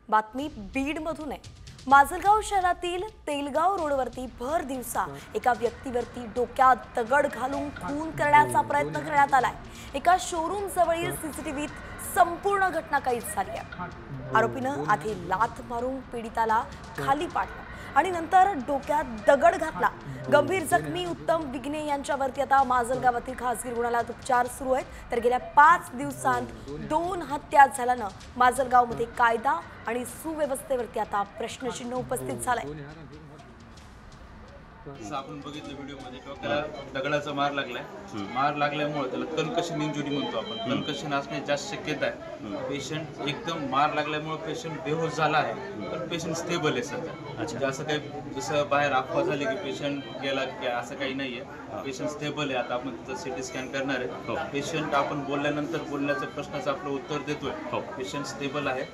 बातमी बीडमधून आहे। माजलगाव शहरातील तेलगाव रोडवरती भर दिवसा एका व्यक्तीवरती डोक्यात दगड घालून खून करण्याचा प्रयत्न करण्यात आलाय। एका शोरूम जवळील सीसीटीव्हीत संपूर्ण घटना कैद झाली आहे। आरोपीनं आधी लाथ मारून पीडिताला खाली पाडलं आणि नंतर डोक्यात दगड घातला। गंभीर जखमी उत्तम विघ्ने यांच्यावरती आता माजलगावातील खासगी रुग्णालयात उपचार सुरू आहेत। तर गेल्या 5 दिवसांत 2 हत्या झाल्यानं माजलगावमध्ये कायदा आणि सुव्यवस्थेवरती आता प्रश्नचिन्ह उपस्थित झालंय। आपण बघितलं व्हिडिओमध्ये डोक्याला दगडाचा मार लागलाय। मार लागल्यामुळे त्याला कन्कशन इंजुरी म्हणतो आपण। कन्कशन असण्याची जास्त शक्यता आहे। पेशंट एकदम मार लागल्यामुळे पेशंट बेहोश झाला आहे, पण पेशंट स्टेबल आहे सध्या। असं काही जसं बाहेर अफवा झाली की पेशंट गेला की असं काही नाहीये। पेशंट स्टेबल आहे। आता आपण त्याचा सीटी स्कॅन करणार आहे। पेशंट आपण बोलल्यानंतर बोलण्याच्या प्रश्नाचं आपलं उत्तर देतोय। पेशंट स्टेबल आहे।